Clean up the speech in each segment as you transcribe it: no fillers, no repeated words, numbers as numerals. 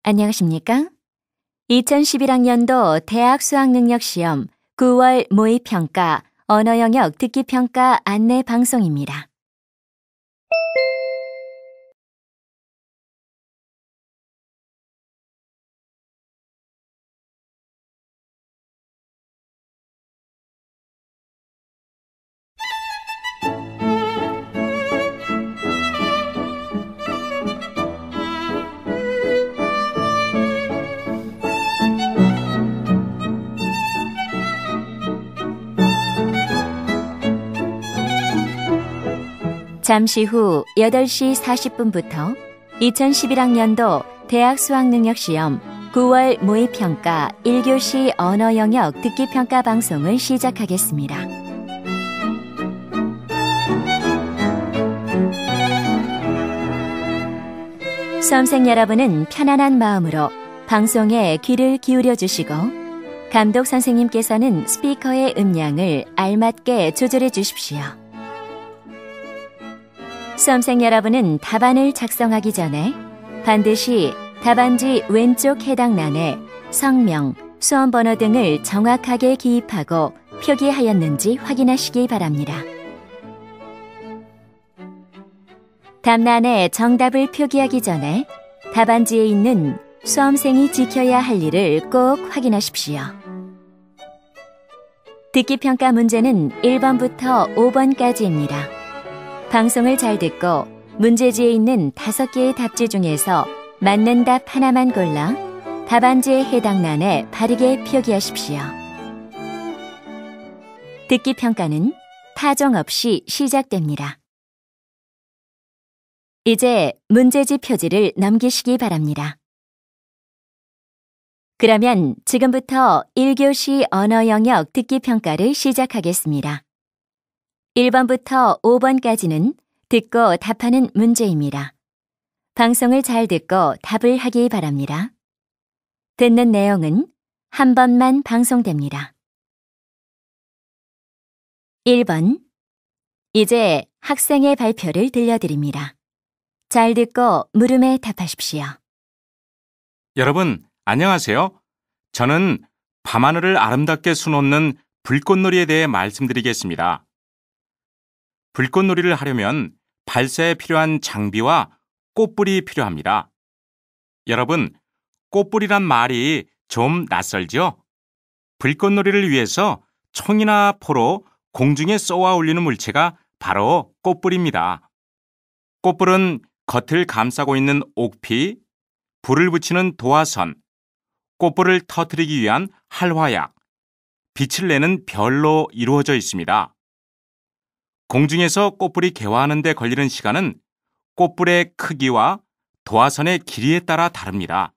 안녕하십니까? 2011학년도 대학 수학능력시험 9월 모의평가 언어영역 듣기평가 안내 방송입니다. 잠시 후 8시 40분부터 2011학년도 대학 수학능력시험 9월 모의평가 1교시 언어영역 듣기평가 방송을 시작하겠습니다. 수험생 여러분은 편안한 마음으로 방송에 귀를 기울여 주시고 감독 선생님께서는 스피커의 음량을 알맞게 조절해 주십시오. 수험생 여러분은 답안을 작성하기 전에 반드시 답안지 왼쪽 해당란에 성명, 수험번호 등을 정확하게 기입하고 표기하였는지 확인하시기 바랍니다. 답란에 정답을 표기하기 전에 답안지에 있는 수험생이 지켜야 할 일을 꼭 확인하십시오. 듣기평가 문제는 1번부터 5번까지입니다. 방송을 잘 듣고 문제지에 있는 5개의 답지 중에서 맞는 답 하나만 골라 답안지에 해당란에 바르게 표기하십시오. 듣기평가는 타종 없이 시작됩니다. 이제 문제지 표지를 넘기시기 바랍니다. 그러면 지금부터 1교시 언어영역 듣기평가를 시작하겠습니다. 1번부터 5번까지는 듣고 답하는 문제입니다. 방송을 잘 듣고 답을 하기 바랍니다. 듣는 내용은 한 번만 방송됩니다. 1번. 이제 학생의 발표를 들려드립니다. 잘 듣고 물음에 답하십시오. 여러분, 안녕하세요. 저는 밤하늘을 아름답게 수놓는 불꽃놀이에 대해 말씀드리겠습니다. 불꽃놀이를 하려면 발사에 필요한 장비와 꽃불이 필요합니다. 여러분, 꽃불이란 말이 좀 낯설죠? 불꽃놀이를 위해서 총이나 포로 공중에 쏘아 올리는 물체가 바로 꽃불입니다. 꽃불은 겉을 감싸고 있는 옥피, 불을 붙이는 도화선, 꽃불을 터뜨리기 위한 할화약, 빛을 내는 별로 이루어져 있습니다. 공중에서 꽃불이 개화하는 데 걸리는 시간은 꽃불의 크기와 도화선의 길이에 따라 다릅니다.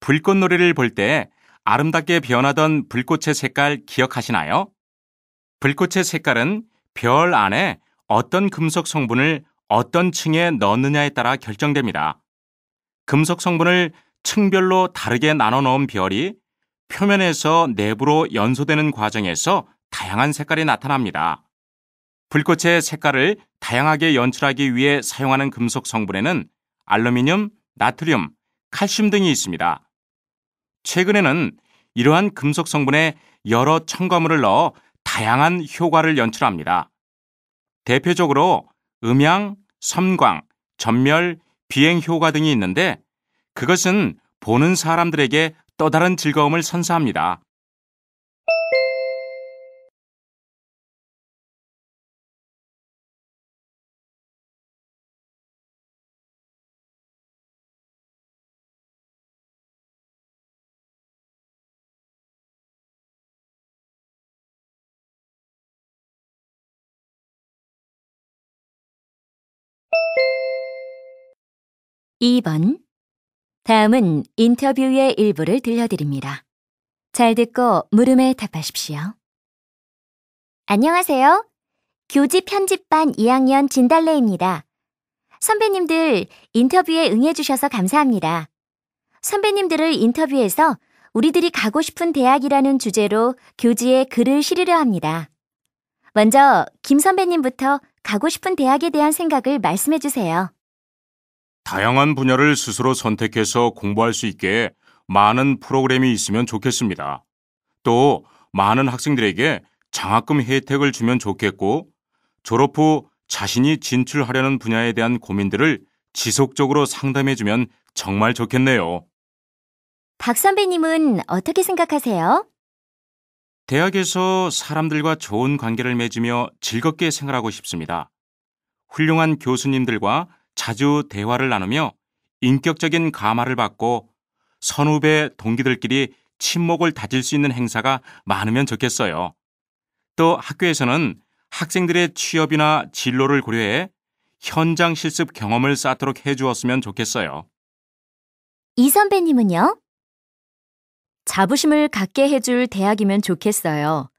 불꽃놀이를 볼 때 아름답게 변하던 불꽃의 색깔 기억하시나요? 불꽃의 색깔은 별 안에 어떤 금속 성분을 어떤 층에 넣느냐에 따라 결정됩니다. 금속 성분을 층별로 다르게 나눠 넣은 별이 표면에서 내부로 연소되는 과정에서 다양한 색깔이 나타납니다. 불꽃의 색깔을 다양하게 연출하기 위해 사용하는 금속 성분에는 알루미늄, 나트륨, 칼슘 등이 있습니다. 최근에는 이러한 금속 성분에 여러 첨가물을 넣어 다양한 효과를 연출합니다. 대표적으로 음양, 섬광, 전멸, 비행 효과 등이 있는데 그것은 보는 사람들에게 또 다른 즐거움을 선사합니다. 2번. 다음은 인터뷰의 일부를 들려드립니다. 잘 듣고 물음에 답하십시오. 안녕하세요. 교지 편집반 2학년 진달래입니다. 선배님들 인터뷰에 응해주셔서 감사합니다. 선배님들을 인터뷰해서 우리들이 가고 싶은 대학이라는 주제로 교지에 글을 실으려 합니다. 먼저 김 선배님부터 가고 싶은 대학에 대한 생각을 말씀해 주세요. 다양한 분야를 스스로 선택해서 공부할 수 있게 많은 프로그램이 있으면 좋겠습니다. 또 많은 학생들에게 장학금 혜택을 주면 좋겠고, 졸업 후 자신이 진출하려는 분야에 대한 고민들을 지속적으로 상담해주면 정말 좋겠네요. 박 선배님은 어떻게 생각하세요? 대학에서 사람들과 좋은 관계를 맺으며 즐겁게 생활하고 싶습니다. 훌륭한 교수님들과 자주 대화를 나누며 인격적인 감화를 받고 선후배 동기들끼리 친목을 다질 수 있는 행사가 많으면 좋겠어요. 또 학교에서는 학생들의 취업이나 진로를 고려해 현장 실습 경험을 쌓도록 해주었으면 좋겠어요. 이 선배님은요? 자부심을 갖게 해줄 대학이면 좋겠어요.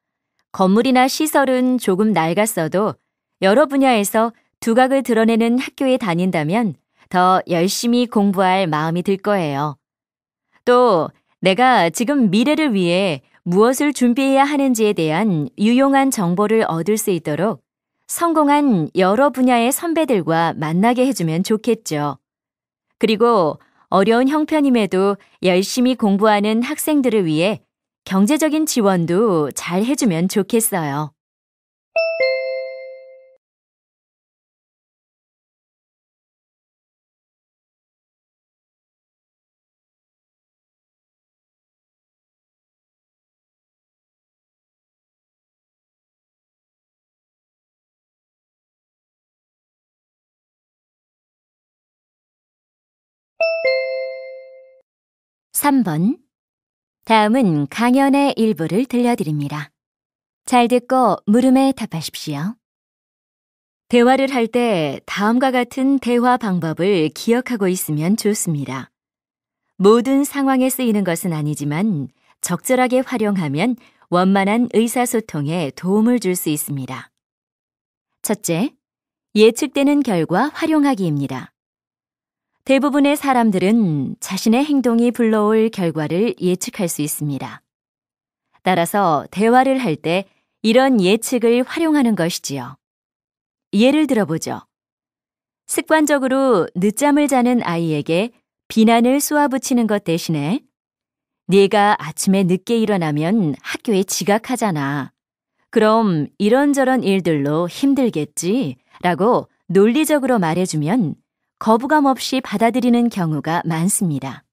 건물이나 시설은 조금 낡았어도 여러 분야에서 두각을 드러내는 학교에 다닌다면 더 열심히 공부할 마음이 들 거예요. 또 내가 지금 미래를 위해 무엇을 준비해야 하는지에 대한 유용한 정보를 얻을 수 있도록 성공한 여러 분야의 선배들과 만나게 해주면 좋겠죠. 그리고 어려운 형편임에도 열심히 공부하는 학생들을 위해 경제적인 지원도 잘 해주면 좋겠어요. 삼 번. 다음은 강연의 일부를 들려드립니다. 잘 듣고 물음에 답하십시오. 대화를 할 때 다음과 같은 대화 방법을 기억하고 있으면 좋습니다. 모든 상황에 쓰이는 것은 아니지만 적절하게 활용하면 원만한 의사소통에 도움을 줄 수 있습니다. 첫째, 예측되는 결과 활용하기입니다. 대부분의 사람들은 자신의 행동이 불러올 결과를 예측할 수 있습니다. 따라서 대화를 할 때 이런 예측을 활용하는 것이지요. 예를 들어보죠. 습관적으로 늦잠을 자는 아이에게 비난을 쏘아붙이는 것 대신에 네가 아침에 늦게 일어나면 학교에 지각하잖아. 그럼 이런저런 일들로 힘들겠지? 라고 논리적으로 말해주면 거부감 없이 받아들이는 경우가 많습니다.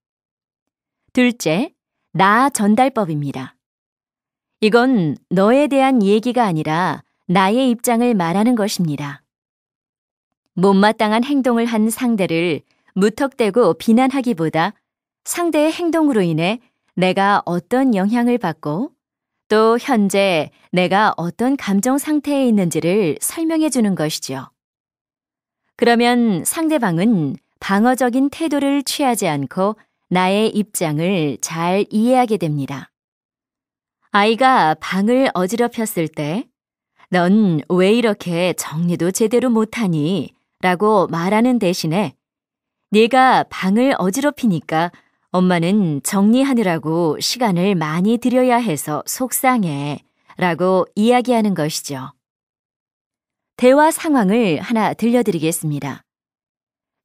둘째, 나 전달법입니다. 이건 너에 대한 얘기가 아니라 나의 입장을 말하는 것입니다. 못마땅한 행동을 한 상대를 무턱대고 비난하기보다 상대의 행동으로 인해 내가 어떤 영향을 받고 또 현재 내가 어떤 감정 상태에 있는지를 설명해 주는 것이죠. 그러면 상대방은 방어적인 태도를 취하지 않고 나의 입장을 잘 이해하게 됩니다. 아이가 방을 어지럽혔을 때 넌 왜 이렇게 정리도 제대로 못하니? 라고 말하는 대신에 네가 방을 어지럽히니까 엄마는 정리하느라고 시간을 많이 들여야 해서 속상해 라고 이야기하는 것이죠. 대화 상황을 하나 들려드리겠습니다.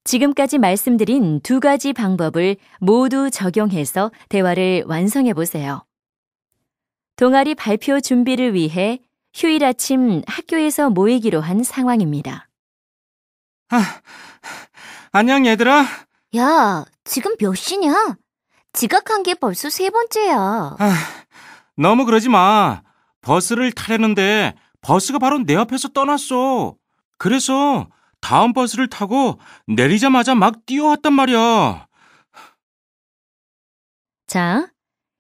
지금까지 말씀드린 두 가지 방법을 모두 적용해서 대화를 완성해 보세요. 동아리 발표 준비를 위해 휴일 아침 학교에서 모이기로 한 상황입니다. 안녕 얘들아. 야, 지금 몇 시냐? 지각한 게 벌써 세 번째야. 너무 그러지 마. 버스를 타려는데 버스가 바로 내 앞에서 떠났어. 그래서 다음 버스를 타고 내리자마자 막 뛰어왔단 말이야. 자,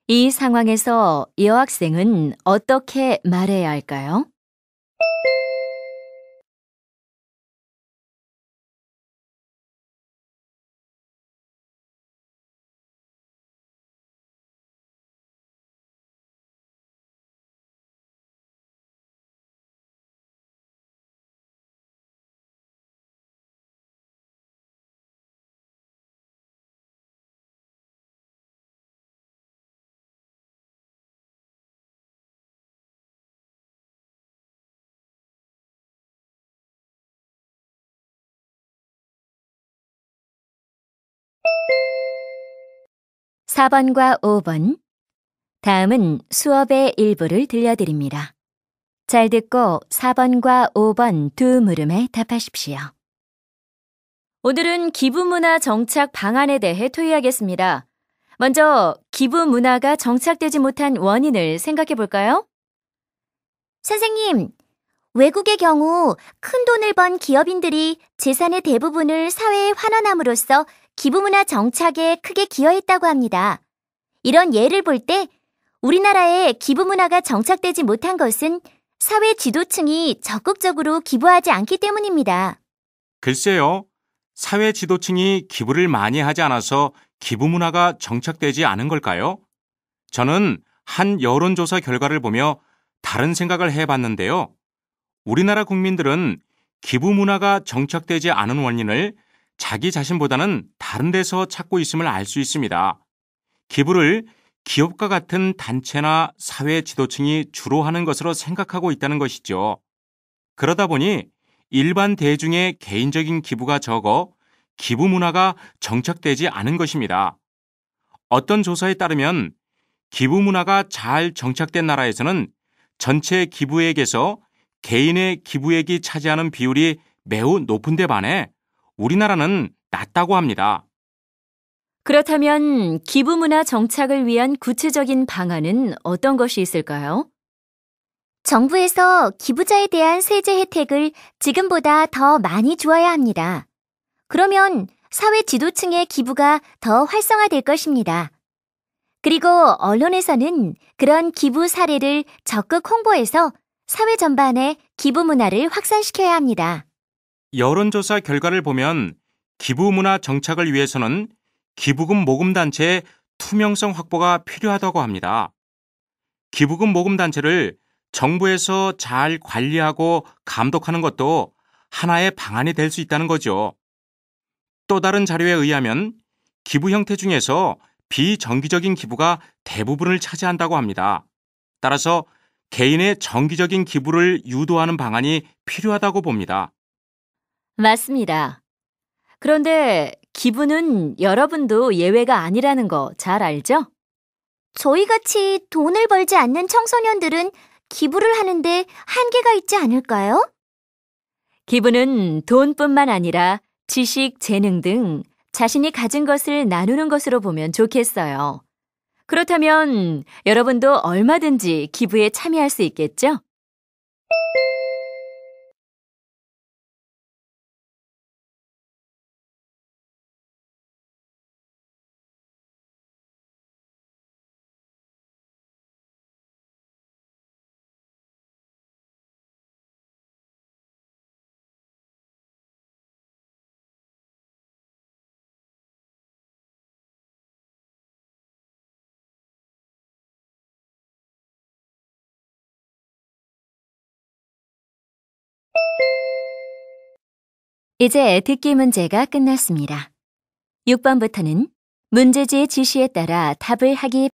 이 상황에서 여학생은 어떻게 말해야 할까요? 4번과 5번. 다음은 수업의 일부를 들려드립니다. 잘 듣고 4번과 5번 두 물음에 답하십시오. 오늘은 기부문화 정착 방안에 대해 토의하겠습니다. 먼저 기부문화가 정착되지 못한 원인을 생각해 볼까요? 선생님, 외국의 경우 큰 돈을 번 기업인들이 재산의 대부분을 사회에 환원함으로써 기부문화 정착에 크게 기여했다고 합니다. 이런 예를 볼 때 우리나라에 기부문화가 정착되지 못한 것은 사회 지도층이 적극적으로 기부하지 않기 때문입니다. 글쎄요. 사회 지도층이 기부를 많이 하지 않아서 기부 문화가 정착되지 않은 걸까요? 저는 한 여론조사 결과를 보며 다른 생각을 해봤는데요. 우리나라 국민들은 기부 문화가 정착되지 않은 원인을 자기 자신보다는 다른 데서 찾고 있음을 알 수 있습니다. 기부를 기업과 같은 단체나 사회 지도층이 주로 하는 것으로 생각하고 있다는 것이죠. 그러다 보니 일반 대중의 개인적인 기부가 적어 기부 문화가 정착되지 않은 것입니다. 어떤 조사에 따르면 기부 문화가 잘 정착된 나라에서는 전체 기부액에서 개인의 기부액이 차지하는 비율이 매우 높은 데 반해 우리나라는 낮다고 합니다. 그렇다면 기부문화 정착을 위한 구체적인 방안은 어떤 것이 있을까요? 정부에서 기부자에 대한 세제 혜택을 지금보다 더 많이 주어야 합니다. 그러면 사회 지도층의 기부가 더 활성화될 것입니다. 그리고 언론에서는 그런 기부 사례를 적극 홍보해서 사회 전반에 기부 문화를 확산시켜야 합니다. 여론조사 결과를 보면 기부 문화 정착을 위해서는 기부금 모금 단체의 투명성 확보가 필요하다고 합니다. 기부금 모금 단체를 정부에서 잘 관리하고 감독하는 것도 하나의 방안이 될 수 있다는 거죠. 또 다른 자료에 의하면 기부 형태 중에서 비정기적인 기부가 대부분을 차지한다고 합니다. 따라서 개인의 정기적인 기부를 유도하는 방안이 필요하다고 봅니다. 맞습니다. 그런데 기부는 여러분도 예외가 아니라는 거 잘 알죠? 저희같이 돈을 벌지 않는 청소년들은 기부를 하는데 한계가 있지 않을까요? 기부는 돈뿐만 아니라 지식, 재능 등 자신이 가진 것을 나누는 것으로 보면 좋겠어요. 그렇다면 여러분도 얼마든지 기부에 참여할 수 있겠죠? 이제 듣기 문제가 끝났습니다. 6번부터는 문제지의 지시에 따라 답을 하기